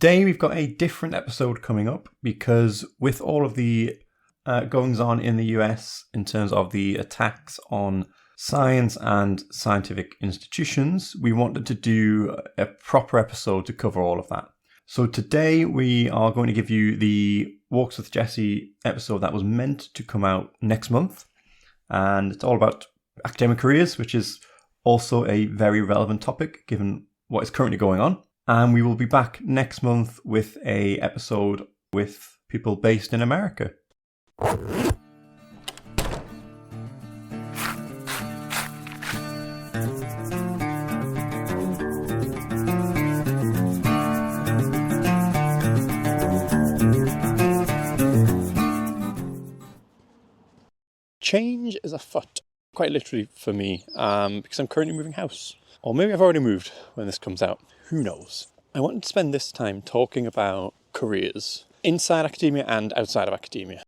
Today we've got a different episode coming up because with all of the goings on in the US in terms of the attacks on science and scientific institutions, we wanted to do a proper episode to cover all of that. So today we are going to give you the Walks with Jesse episode that was meant to come out next month. And it's all about academic careers, which is also a very relevant topic given what is currently going on. And we will be back next month with an episode with people based in America. Change is afoot, quite literally for me, because I'm currently moving house. Or maybe I've already moved when this comes out. Who knows? I wanted to spend this time talking about careers inside academia and outside of academia.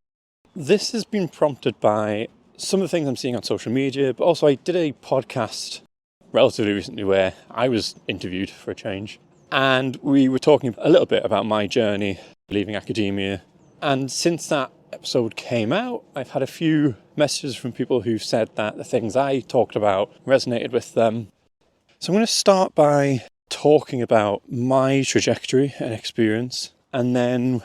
This has been prompted by some of the things I'm seeing on social media, but also I did a podcast relatively recently where I was interviewed for a change. And we were talking a little bit about my journey leaving academia. And since that episode came out, I've had a few messages from people who've said that the things I talked about resonated with them. So I'm going to start by talking about my trajectory and experience, and then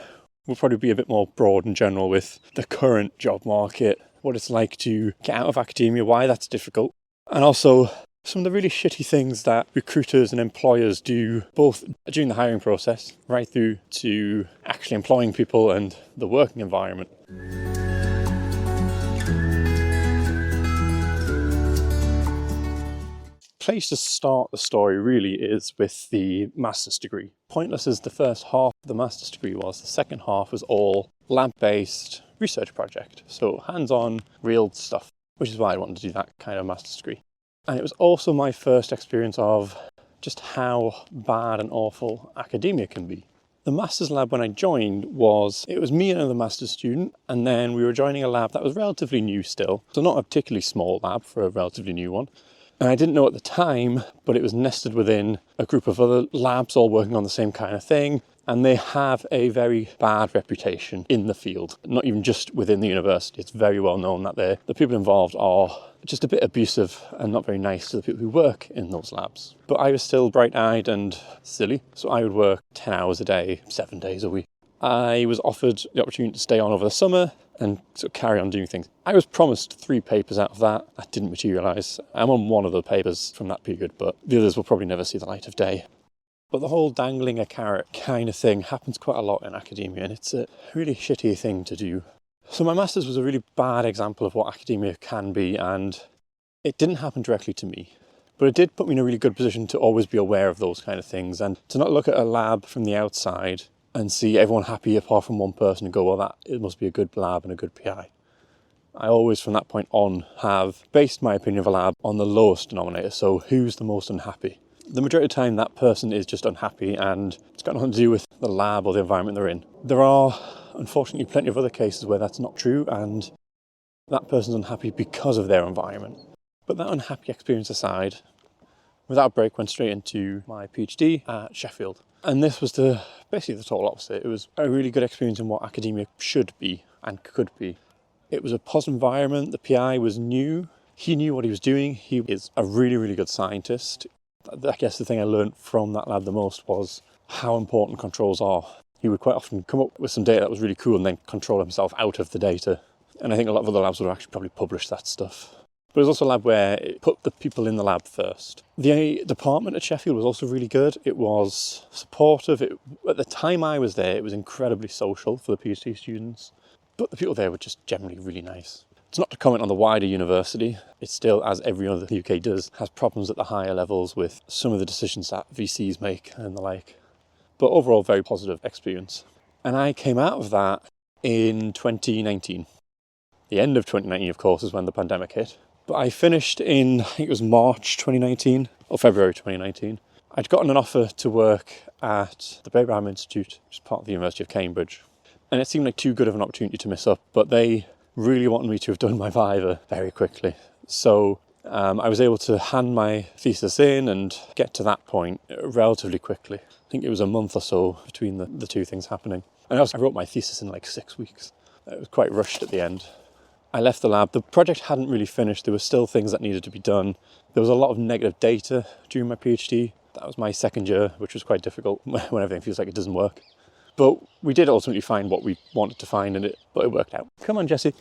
we'll probably be a bit more broad and general with the current job market, what it's like to get out of academia, why that's difficult, and also some of the really shitty things that recruiters and employers do, both during the hiring process, right through to actually employing people and the working environment. Place to start the story really is with the master's degree. Pointless as the first half of the master's degree was, the second half was all lab-based research project. So hands-on, real stuff, which is why I wanted to do that kind of master's degree. And it was also my first experience of just how bad and awful academia can be. The master's lab when I joined was me and another master's student, and then we were joining a lab that was relatively new still. So not a particularly small lab for a relatively new one. And I didn't know at the time, but it was nested within a group of other labs all working on the same kind of thing. And they have a very bad reputation in the field, not even just within the university. It's very well known that the people involved are just a bit abusive and not very nice to the people who work in those labs. But I was still bright-eyed and silly, so I would work 10 hours a day, 7 days a week. I was offered the opportunity to stay on over the summer and sort of carry on doing things. I was promised 3 papers out of that. That didn't materialise. I'm on one of the papers from that period, but the others will probably never see the light of day. But the whole dangling a carrot kind of thing happens quite a lot in academia, and it's a really shitty thing to do. So my master's was a really bad example of what academia can be, and it didn't happen directly to me. But it did put me in a really good position to always be aware of those kind of things, and to not look at a lab from the outside and see everyone happy apart from one person and go, well, it must be a good lab and a good PI. I always, from that point on, have based my opinion of a lab on the lowest denominator, so who's the most unhappy? The majority of the time that person is just unhappy and it's got nothing to do with the lab or the environment they're in. There are, unfortunately, plenty of other cases where that's not true and that person's unhappy because of their environment. But that unhappy experience aside, without a break, went straight into my PhD at Sheffield. And this was basically the total opposite. It was a really good experience in what academia should be and could be. It was a positive environment. The PI was new. He knew what he was doing. He is a really, really good scientist. I guess the thing I learned from that lab the most was how important controls are. He would quite often come up with some data that was really cool and then control himself out of the data. And I think a lot of other labs would actually probably publish that stuff. But it was also a lab where it put the people in the lab first. The department at Sheffield was also really good. It was supportive. At the time I was there, it was incredibly social for the PhD students. But the people there were just generally really nice. It's not to comment on the wider university. It still, as every other UK does, has problems at the higher levels with some of the decisions that VCs make and the like. But overall, very positive experience. And I came out of that in 2019. The end of 2019, of course, is when the pandemic hit. But I finished in, I think it was March 2019, or February 2019. I'd gotten an offer to work at the Abraham Institute, which is part of the University of Cambridge. And it seemed like too good of an opportunity to miss up, but they really wanted me to have done my Viva very quickly. So I was able to hand my thesis in and get to that point relatively quickly. I think it was a month or so between the two things happening. And I wrote my thesis in like 6 weeks. It was quite rushed at the end. I left the lab. The project hadn't really finished. There were still things that needed to be done. There was a lot of negative data during my PhD. That was my second year, which was quite difficult when everything feels like it doesn't work. But we did ultimately find what we wanted to find, but it worked out. Come on, Jesse.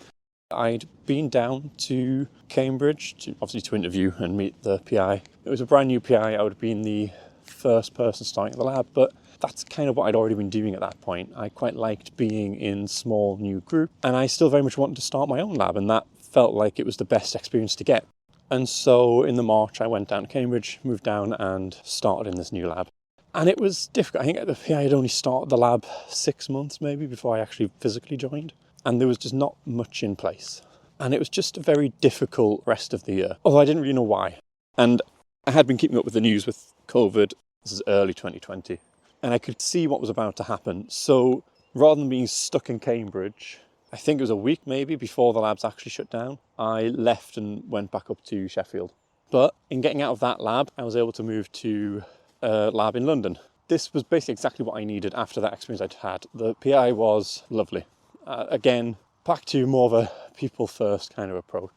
I'd been down to Cambridge, to interview and meet the PI. It was a brand new PI. I would have been the first person starting the lab, but that's kind of what I'd already been doing at that point. I quite liked being in small new group, and I still very much wanted to start my own lab, and that felt like it was the best experience to get. And so in the March, I went down to Cambridge, moved down and started in this new lab. And it was difficult. I think the PI had only started the lab 6 months maybe before I actually physically joined. And there was just not much in place. And it was just a very difficult rest of the year, although I didn't really know why. And I had been keeping up with the news with COVID. This is early 2020. And I could see what was about to happen. So rather than being stuck in Cambridge, I think it was a week maybe before the labs actually shut down, I left and went back up to Sheffield. But in getting out of that lab, I was able to move to a lab in London. This was basically exactly what I needed after that experience I'd had. The PI was lovely. Again, back to more of a people first kind of approach.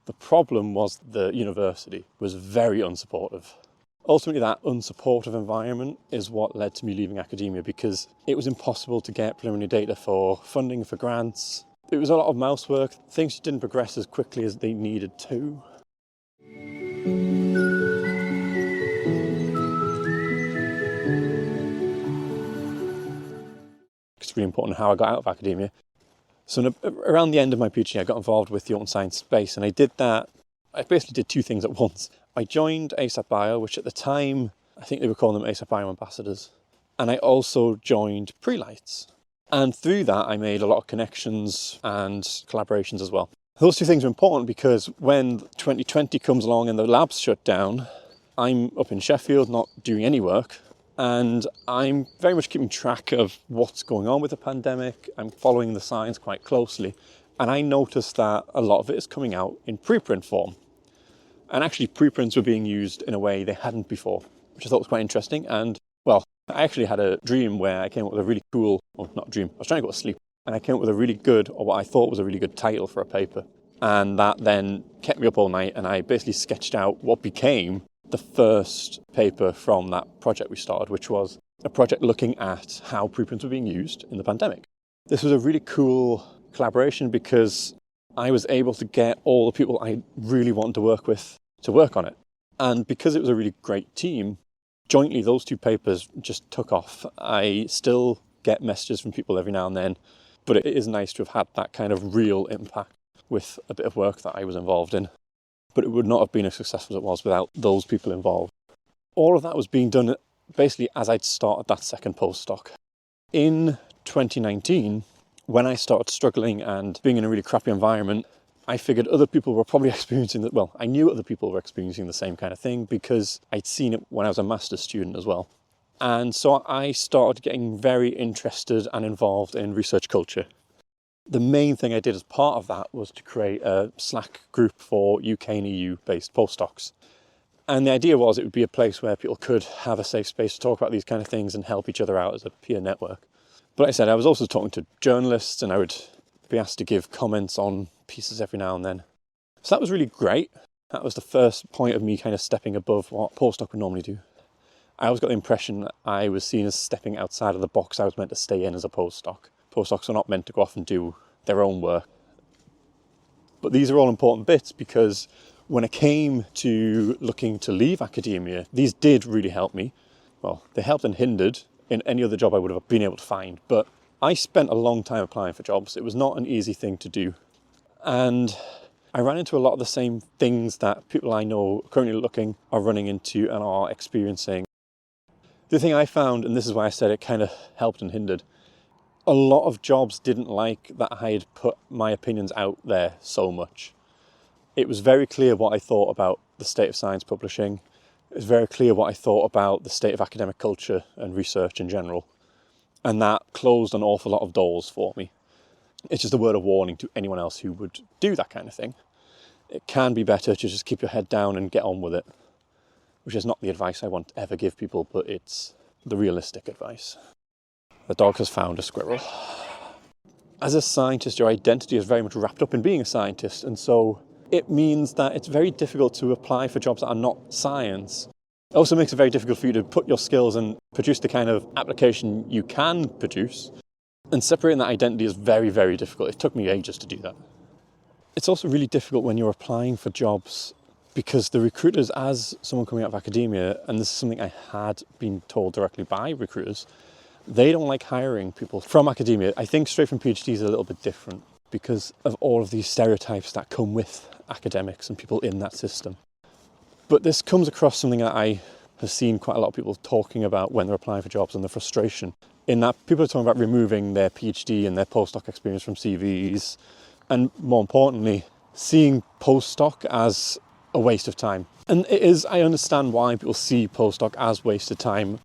The problem was the university was very unsupportive. Ultimately, that unsupportive environment is what led to me leaving academia, because it was impossible to get preliminary data for funding for grants. It was a lot of mouse work. Things didn't progress as quickly as they needed to. It's really important how I got out of academia. So around the end of my PhD, I got involved with the open science space, and I basically did two things at once. I joined ASAP Bio, which at the time, I think they were calling them ASAP Bio ambassadors. And I also joined Prelights. And through that, I made a lot of connections and collaborations as well. Those two things are important because when 2020 comes along and the labs shut down, I'm up in Sheffield, not doing any work. And I'm very much keeping track of what's going on with the pandemic. I'm following the science quite closely. And I noticed that a lot of it is coming out in preprint form. And actually preprints were being used in a way they hadn't before, which I thought was quite interesting. And well, I actually had a dream where I came up with a really cool, well, not a dream, I was trying to go to sleep. And I came up with a really good, or what I thought was a really good title for a paper. And that then kept me up all night, and I basically sketched out what became the first paper from that project we started, which was a project looking at how preprints were being used in the pandemic. This was a really cool collaboration because I was able to get all the people I really wanted to work with to work on it. And because it was a really great team, jointly those two papers just took off. I still get messages from people every now and then, but it is nice to have had that kind of real impact with a bit of work that I was involved in. But it would not have been as successful as it was without those people involved. All of that was being done basically as I'd started that second postdoc. In 2019, when I started struggling and being in a really crappy environment, I figured other people were probably experiencing that. Well, I knew other people were experiencing the same kind of thing because I'd seen it when I was a master's student as well. And so I started getting very interested and involved in research culture. The main thing I did as part of that was to create a Slack group for UK and EU based postdocs. And the idea was it would be a place where people could have a safe space to talk about these kind of things and help each other out as a peer network. But like I said, I was also talking to journalists, and I would be asked to give comments on pieces every now and then. So that was really great. That was the first point of me kind of stepping above what postdoc would normally do. I always got the impression that I was seen as stepping outside of the box I was meant to stay in as a postdoc. Postdocs are not meant to go off and do their own work. But these are all important bits because when it came to looking to leave academia, these did really help me. Well, they helped and hindered in any other job I would have been able to find. But I spent a long time applying for jobs. It was not an easy thing to do. And I ran into a lot of the same things that people I know currently looking are running into and are experiencing. The thing I found, and this is why I said it kind of helped and hindered, a lot of jobs didn't like that I had put my opinions out there so much. It was very clear what I thought about the state of science publishing. It was very clear what I thought about the state of academic culture and research in general. And that closed an awful lot of doors for me. It's just a word of warning to anyone else who would do that kind of thing. it can be better to just keep your head down and get on with it, which is not the advice I want to ever give people, but it's the realistic advice. The dog has found a squirrel. As a scientist, your identity is very much wrapped up in being a scientist, and so it means that it's very difficult to apply for jobs that are not science. It also makes it very difficult for you to put your skills and produce the kind of application you can produce. And separating that identity is very, very difficult. It took me ages to do that. It's also really difficult when you're applying for jobs because the recruiters, as someone coming out of academia, and this is something I had been told directly by recruiters, they don't like hiring people from academia. I think straight from PhD is a little bit different because of all of these stereotypes that come with academics and people in that system. But this comes across something that I have seen quite a lot of people talking about when they're applying for jobs, and the frustration in that people are talking about removing their PhD and their postdoc experience from CVs, and more importantly, seeing postdoc as a waste of time. And it is, I understand why people see postdoc as wasted time.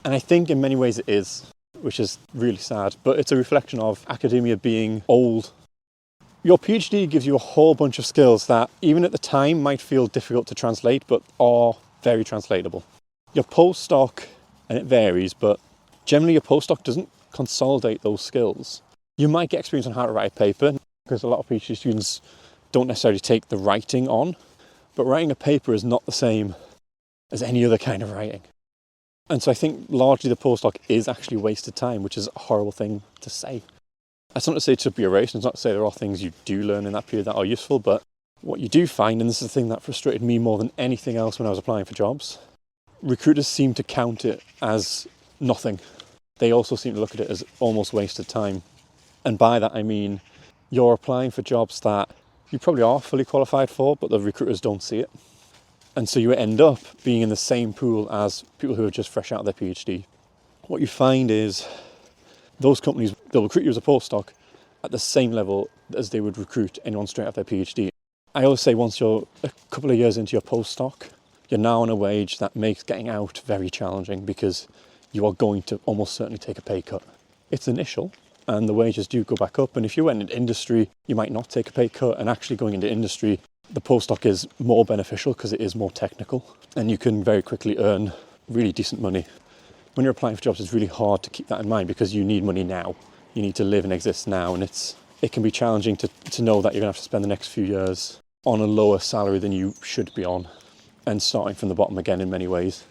And I think in many ways it is, which is really sad, but it's a reflection of academia being old. Your PhD gives you a whole bunch of skills that even at the time might feel difficult to translate, but are very translatable. Your postdoc, and it varies, but generally your postdoc doesn't consolidate those skills. You might get experience on how to write a paper, because a lot of PhD students don't necessarily take the writing on, but writing a paper is not the same as any other kind of writing. And so I think largely the postdoc is actually wasted time, which is a horrible thing to say. That's not to say it should be erased, it's not to say there are things you do learn in that period that are useful, but what you do find, and this is the thing that frustrated me more than anything else when I was applying for jobs, recruiters seem to count it as nothing. They also seem to look at it as almost wasted time. And by that I mean you're applying for jobs that you probably are fully qualified for, but the recruiters don't see it. And so you end up being in the same pool as people who are just fresh out of their PhD. What you find is those companies, they'll recruit you as a postdoc at the same level as they would recruit anyone straight out of their PhD. I always say once you're a couple of years into your postdoc, you're now on a wage that makes getting out very challenging because you are going to almost certainly take a pay cut. It's initial, and the wages do go back up. And if you went into industry, you might not take a pay cut. And actually going into industry, the postdoc is more beneficial because it is more technical, and you can very quickly earn really decent money. When you're applying for jobs, it's really hard to keep that in mind because you need money now. You need to live and exist now, and it can be challenging to know that you're going to have to spend the next few years on a lower salary than you should be on, and starting from the bottom again in many ways.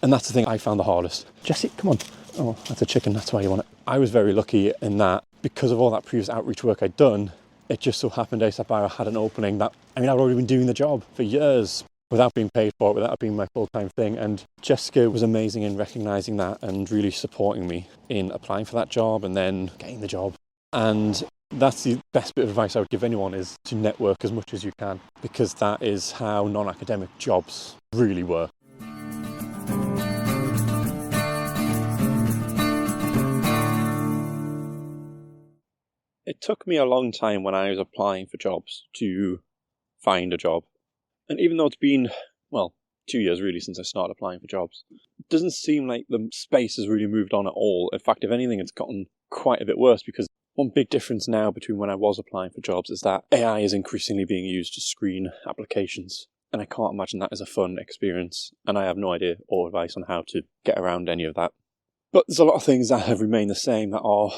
And that's the thing I found the hardest. Jessie, come on. Oh, that's a chicken, that's why you want it. I was very lucky in that because of all that previous outreach work I'd done, it just so happened ASAP Bio had an opening that, I'd already been doing the job for years without being paid for it, without it being my full-time thing. And Jessica was amazing in recognising that and really supporting me in applying for that job and then getting the job. And that's the best bit of advice I would give anyone, is to network as much as you can, because that is how non-academic jobs really work. It took me a long time when I was applying for jobs to find a job. And even though it's been, 2 years really since I started applying for jobs, it doesn't seem like the space has really moved on at all. In fact, if anything, it's gotten quite a bit worse, because one big difference now between when I was applying for jobs is that AI is increasingly being used to screen applications. And I can't imagine that as a fun experience. And I have no idea or advice on how to get around any of that. But there's a lot of things that have remained the same that are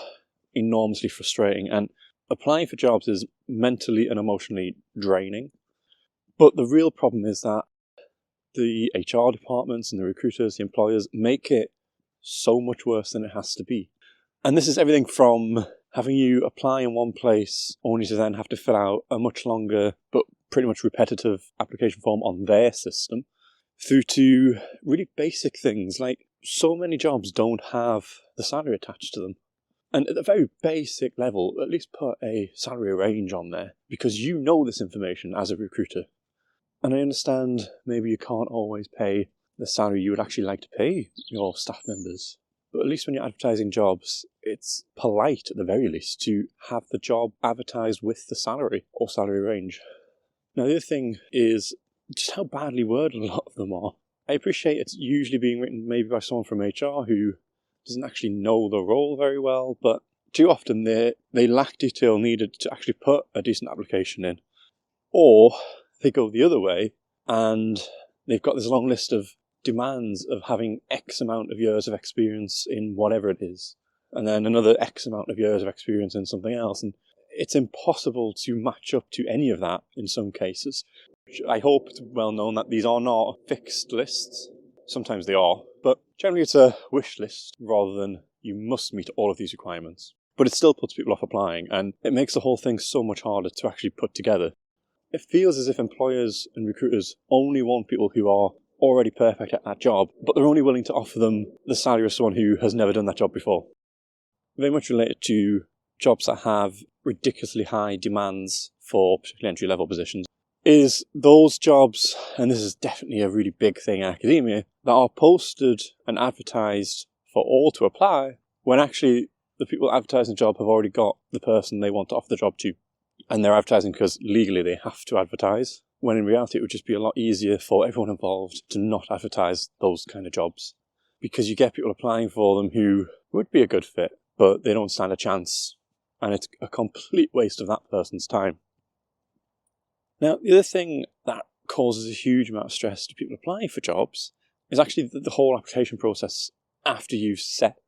enormously frustrating, and applying for jobs is mentally and emotionally draining. But the real problem is that the HR departments and the recruiters, the employers, make it so much worse than it has to be. And this is everything from having you apply in one place only to then have to fill out a much longer but pretty much repetitive application form on their system, through to really basic things like so many jobs don't have the salary attached to them. And at the very basic level, at least put a salary range on there, because you know this information as a recruiter. And I understand maybe you can't always pay the salary you would actually like to pay your staff members, but at least when you're advertising jobs, it's polite at the very least to have the job advertised with the salary or salary range. Now the other thing is just how badly worded a lot of them are. I appreciate it's usually being written maybe by someone from HR who doesn't actually know the role very well, but too often they lack detail needed to actually put a decent application in. Or they go the other way and they've got this long list of demands of having X amount of years of experience in whatever it is, and then another X amount of years of experience in something else. And it's impossible to match up to any of that in some cases. I hope it's well known that these are not fixed lists. Sometimes they are, but generally it's a wish list rather than you must meet all of these requirements. But it still puts people off applying, and it makes the whole thing so much harder to actually put together. It feels as if employers and recruiters only want people who are already perfect at that job, but they're only willing to offer them the salary of someone who has never done that job before. Very much related to jobs that have ridiculously high demands for particularly entry-level positions is those jobs, and this is definitely a really big thing in academia, that are posted and advertised for all to apply when actually the people advertising the job have already got the person they want to offer the job to. And they're advertising because legally they have to advertise, when in reality it would just be a lot easier for everyone involved to not advertise those kind of jobs. Because you get people applying for them who would be a good fit, but they don't stand a chance, and it's a complete waste of that person's time. Now, the other thing that causes a huge amount of stress to people applying for jobs is actually the whole application process after you've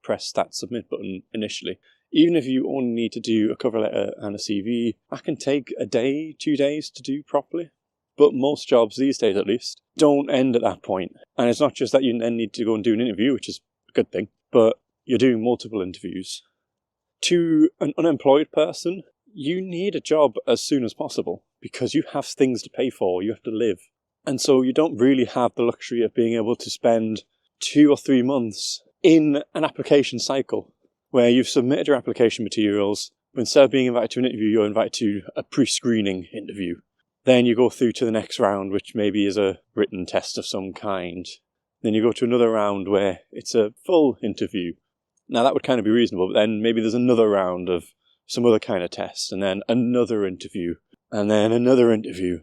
pressed that submit button initially. Even if you only need to do a cover letter and a CV, that can take a day, 2 days to do properly. But most jobs these days, at least, don't end at that point. And it's not just that you then need to go and do an interview, which is a good thing, but you're doing multiple interviews. To an unemployed person, you need a job as soon as possible because you have things to pay for, you have to live. And so you don't really have the luxury of being able to spend 2 or 3 months in an application cycle where you've submitted your application materials, but instead of being invited to an interview, you're invited to a pre-screening interview. Then you go through to the next round, which maybe is a written test of some kind. Then you go to another round where it's a full interview. Now that would kind of be reasonable, but then maybe there's another round of some other kind of test, and then another interview, and then another interview.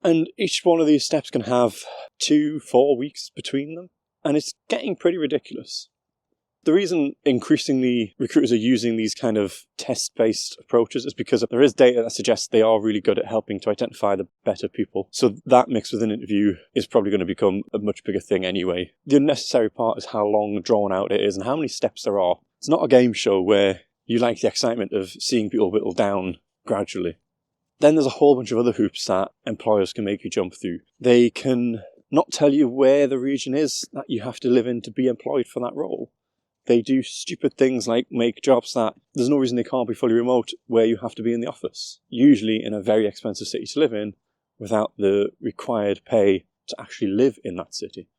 And each one of these steps can have 2-4 weeks between them, and it's getting pretty ridiculous. The reason increasingly recruiters are using these kind of test-based approaches is because there is data that suggests they are really good at helping to identify the better people. So that mixed with an interview is probably going to become a much bigger thing anyway. The unnecessary part is how long drawn out it is and how many steps there are. It's not a game show where you like the excitement of seeing people whittle down gradually. Then there's a whole bunch of other hoops that employers can make you jump through. They can not tell you where the region is that you have to live in to be employed for that role. They do stupid things like make jobs that there's no reason they can't be fully remote where you have to be in the office, usually in a very expensive city to live in, without the required pay to actually live in that city.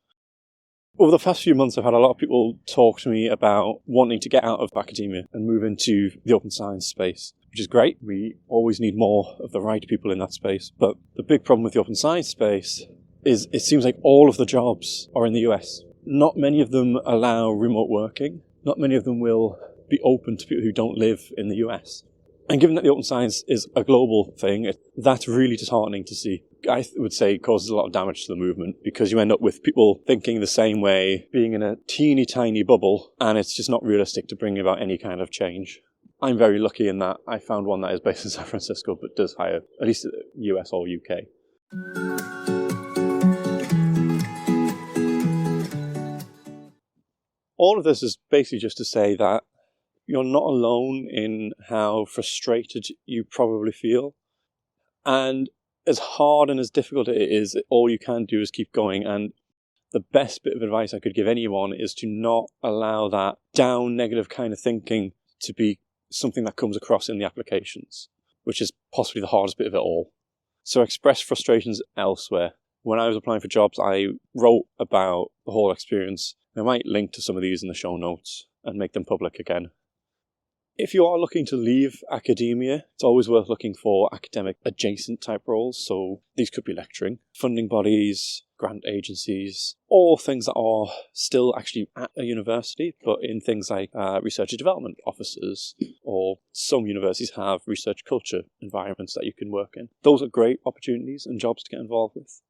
Over the past few months, I've had a lot of people talk to me about wanting to get out of academia and move into the open science space, which is great. We always need more of the right people in that space. But the big problem with the open science space is it seems like all of the jobs are in the US. Not many of them allow remote working. Not many of them will be open to people who don't live in the US. And given that the open science is a global thing, that's really disheartening to see. I would say it causes a lot of damage to the movement because you end up with people thinking the same way, being in a teeny tiny bubble, and it's just not realistic to bring about any kind of change. I'm very lucky in that I found one that is based in San Francisco but does hire, at least US or UK. All of this is basically just to say that you're not alone in how frustrated you probably feel. And as hard and as difficult it is, all you can do is keep going. And the best bit of advice I could give anyone is to not allow that down negative kind of thinking to be something that comes across in the applications, which is possibly the hardest bit of it all. So express frustrations elsewhere. When I was applying for jobs, I wrote about the whole experience. I might link to some of these in the show notes and make them public again. If you are looking to leave academia, it's always worth looking for academic adjacent type roles. So these could be lecturing, funding bodies, grant agencies, or things that are still actually at a university, but in things like research and development offices, or some universities have research culture environments that you can work in. Those are great opportunities and jobs to get involved with.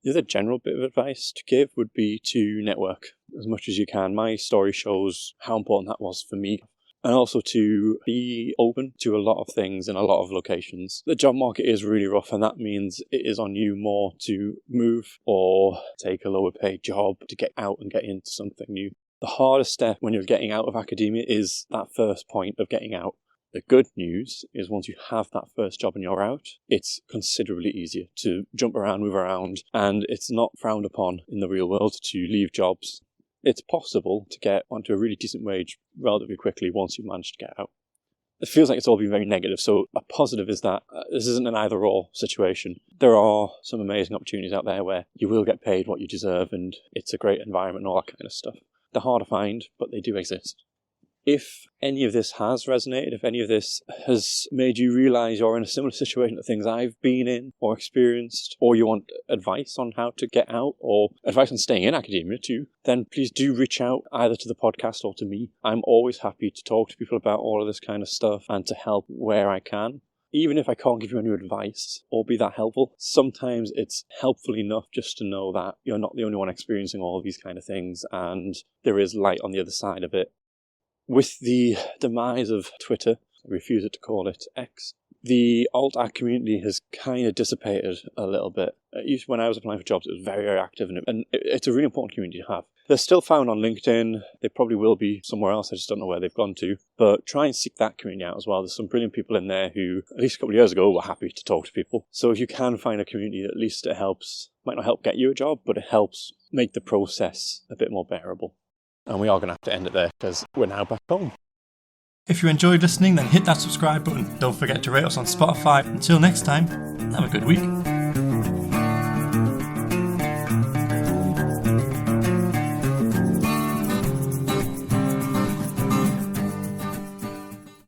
The other general bit of advice to give would be to network as much as you can. My story shows how important that was for me. and also to be open to a lot of things in a lot of locations. The job market is really rough, and that means it is on you more to move or take a lower paid job to get out and get into something new. The hardest step when you're getting out of academia is that first point of getting out. The good news is once you have that first job and you're out, it's considerably easier to jump around, move around, and it's not frowned upon in the real world to leave jobs. It's possible to get onto a really decent wage relatively quickly once you've managed to get out. It feels like it's all been very negative, so a positive is that this isn't an either-or situation. There are some amazing opportunities out there where you will get paid what you deserve and it's a great environment and all that kind of stuff. They're hard to find, but they do exist. If any of this has resonated, if any of this has made you realise you're in a similar situation to things I've been in or experienced, or you want advice on how to get out, or advice on staying in academia too, then please do reach out either to the podcast or to me. I'm always happy to talk to people about all of this kind of stuff and to help where I can. Even if I can't give you any advice or be that helpful, sometimes it's helpful enough just to know that you're not the only one experiencing all of these kind of things and there is light on the other side of it. With the demise of Twitter, I refuse to call it X, the alt-art community has kind of dissipated a little bit. When I was applying for jobs, it was very, very active, and it's a really important community to have. They're still found on LinkedIn. They probably will be somewhere else. I just don't know where they've gone to. But try and seek that community out as well. There's some brilliant people in there who, at least a couple of years ago, were happy to talk to people. So if you can find a community, at least it helps. Might not help get you a job, but it helps make the process a bit more bearable. And we are going to have to end it there because we're now back home. If you enjoyed listening, then hit that subscribe button. Don't forget to rate us on Spotify. Until next time, have a good week.